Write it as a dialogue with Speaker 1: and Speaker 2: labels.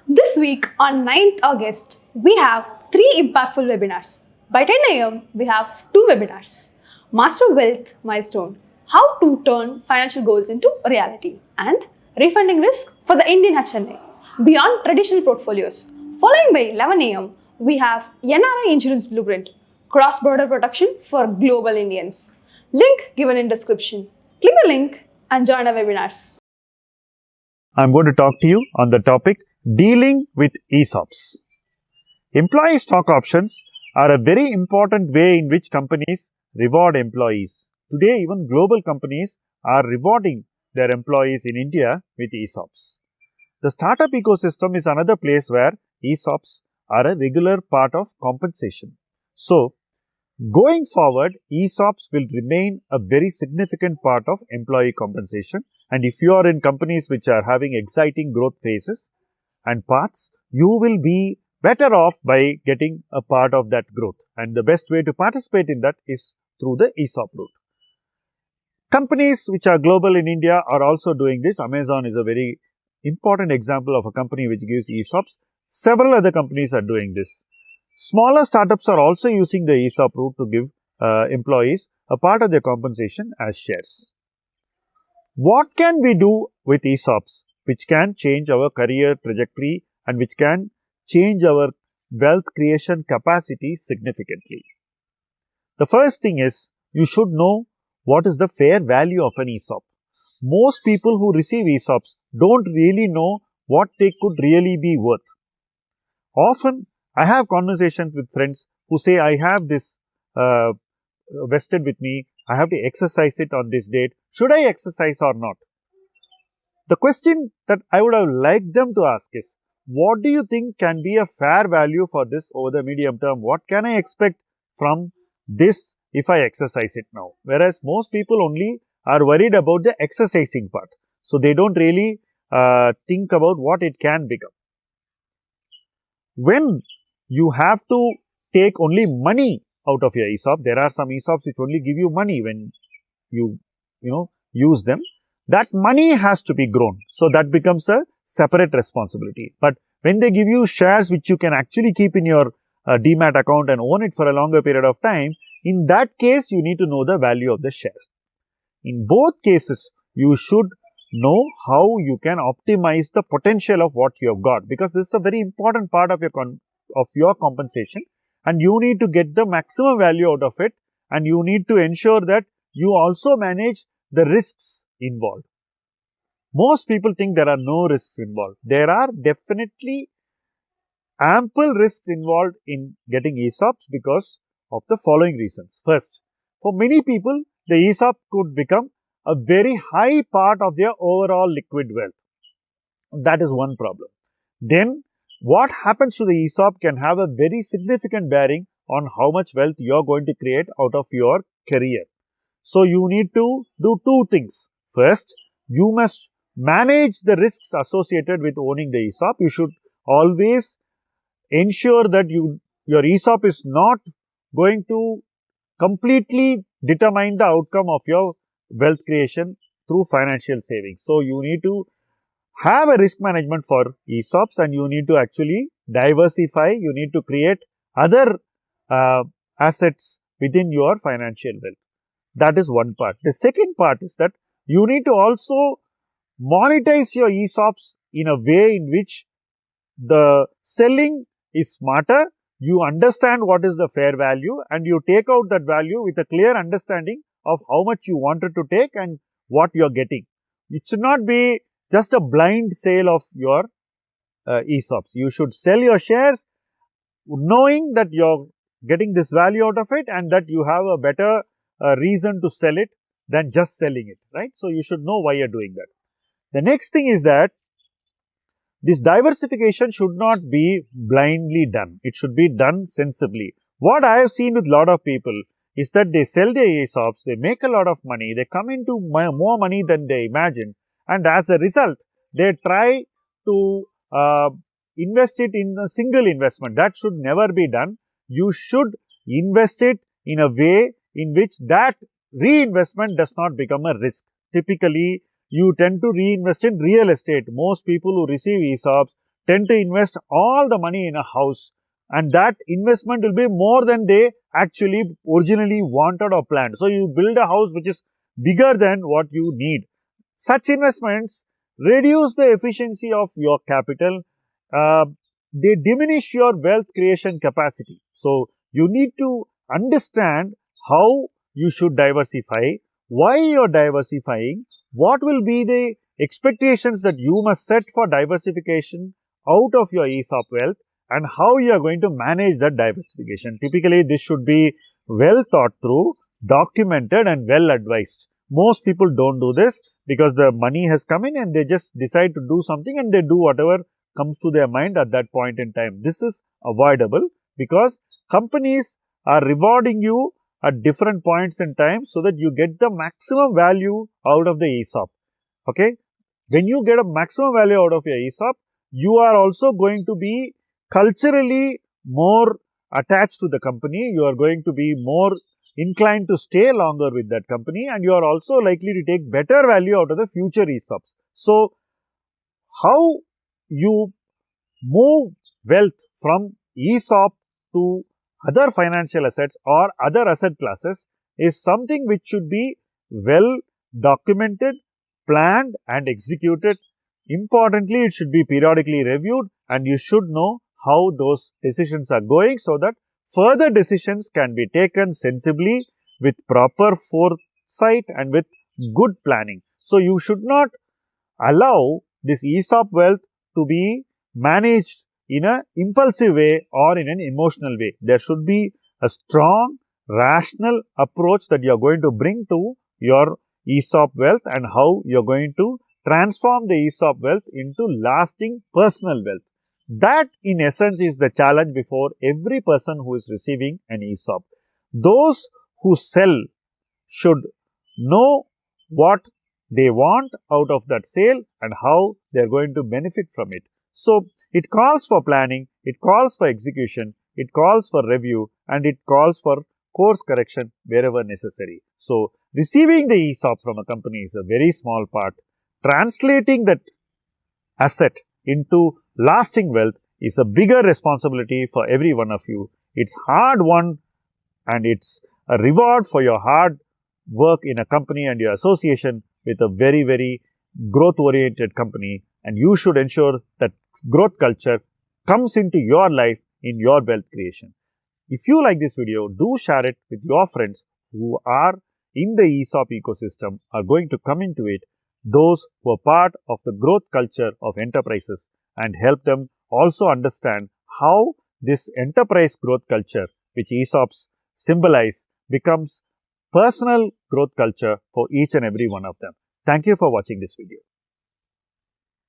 Speaker 1: This week on 9th August, we have 3 impactful webinars. By 10 a.m., we have 2 webinars. Master Wealth Milestone, how to turn financial goals into reality, and Refunding Risk for the Indian HNA, beyond traditional portfolios. Following by 11 a.m., we have NRI Insurance Blueprint, cross-border protection for global Indians. Link given in description. Click the link and join our webinars.
Speaker 2: I'm going to talk to you on the topic dealing with ESOPs. Employee stock options are a very important way in which companies reward employees. Today, even global companies are rewarding their employees in India with ESOPs. The startup ecosystem is another place where ESOPs are a regular part of compensation. So, going forward, ESOPs will remain a very significant part of employee compensation. And if you are in companies which are having exciting growth phases and paths, you will be better off by getting a part of that growth. And the best way to participate in that is through the ESOP route. Companies which are global in India are also doing this. Amazon is a very important example of a company which gives ESOPs. Several other companies are doing this. Smaller startups are also using the ESOP route to give employees a part of their compensation as shares. What can we do with ESOPs which can change our career trajectory and which can change our wealth creation capacity significantly? The first thing is you should know what is the fair value of an ESOP. Most people who receive ESOPs don't really know what they could really be worth. Often, I have conversations with friends who say, I have this vested with me, I have to exercise it on this date. Should I exercise or not? The question that I would have liked them to ask is, what do you think can be a fair value for this over the medium term? What can I expect from this if I exercise it now? Whereas most people only are worried about the exercising part. So, they don't really think about what it can become. When you have to take only money out of your ESOP, there are some ESOPs which only give you money when you use them. That money has to be grown. So, that becomes a separate responsibility. But when they give you shares which you can actually keep in your demat account and own it for a longer period of time, in that case, you need to know the value of the shares. In both cases, you should know how you can optimize the potential of what you have got, because this is a very important part of your compensation, and you need to get the maximum value out of it, and you need to ensure that you also manage the risks involved. Most people think there are no risks involved. There are definitely ample risks involved in getting ESOPs because of the following reasons. First, for many people, the ESOP could become a very high part of their overall liquid wealth. That is one problem. Then, what happens to the ESOP can have a very significant bearing on how much wealth you are going to create out of your career. So, you need to do two things. First, you must manage the risks associated with owning the ESOP. You should always ensure that your ESOP is not going to completely determine the outcome of your wealth creation through financial savings. So, you need to have a risk management for ESOPs, and you need to actually diversify. You need to create other assets within your financial wealth. That is one part. The second part is that you need to also monetize your ESOPs in a way in which the selling is smarter. You understand what is the fair value, and you take out that value with a clear understanding of how much you wanted to take and what you are getting. It should not be just a blind sale of your ESOPs. You should sell your shares knowing that you are getting this value out of it and that you have a better reason to sell it than just selling it, right? So, you should know why you are doing that. The next thing is that this diversification should not be blindly done. It should be done sensibly. What I have seen with a lot of people is that they sell their ESOPs, they make a lot of money, they come into more money than they imagine, and as a result, they try to invest it in a single investment. That should never be done. You should invest it in a way in which that reinvestment does not become a risk. Typically, you tend to reinvest in real estate. Most people who receive ESOPs tend to invest all the money in a house, and that investment will be more than they actually originally wanted or planned. So, you build a house which is bigger than what you need. Such investments reduce the efficiency of your capital. They diminish your wealth creation capacity. So, you need to understand how you should diversify, why you are diversifying, what will be the expectations that you must set for diversification out of your ESOP wealth, and how you are going to manage that diversification. Typically, this should be well thought through, documented and well advised. Most people don't do this because the money has come in and they just decide to do something and they do whatever comes to their mind at that point in time. This is avoidable because companies are rewarding you at different points in time so that you get the maximum value out of the ESOP. Okay. When you get a maximum value out of your ESOP, you are also going to be culturally more attached to the company. You are going to be more inclined to stay longer with that company, and you are also likely to take better value out of the future ESOPs. So, how you move wealth from ESOP to other financial assets or other asset classes is something which should be well documented, planned and executed. Importantly, it should be periodically reviewed, and you should know how those decisions are going so that further decisions can be taken sensibly with proper foresight and with good planning. So, you should not allow this ESOP wealth to be managed in an impulsive way or in an emotional way. There should be a strong, rational approach that you are going to bring to your ESOP wealth and how you are going to transform the ESOP wealth into lasting personal wealth. That in essence is the challenge before every person who is receiving an ESOP. Those who sell should know what they want out of that sale and how they are going to benefit from it. So, it calls for planning, it calls for execution, it calls for review, and it calls for course correction wherever necessary. So, receiving the ESOP from a company is a very small part. Translating that asset into lasting wealth is a bigger responsibility for every one of you. It's hard won, and it's a reward for your hard work in a company and your association with a very, very growth oriented company, and you should ensure that growth culture comes into your life in your wealth creation. If you like this video, do share it with your friends who are in the ESOP ecosystem, are going to come into it, those who are part of the growth culture of enterprises, and help them also understand how this enterprise growth culture, which ESOPs symbolize, becomes personal growth culture for each and every one of them. Thank you for watching this video.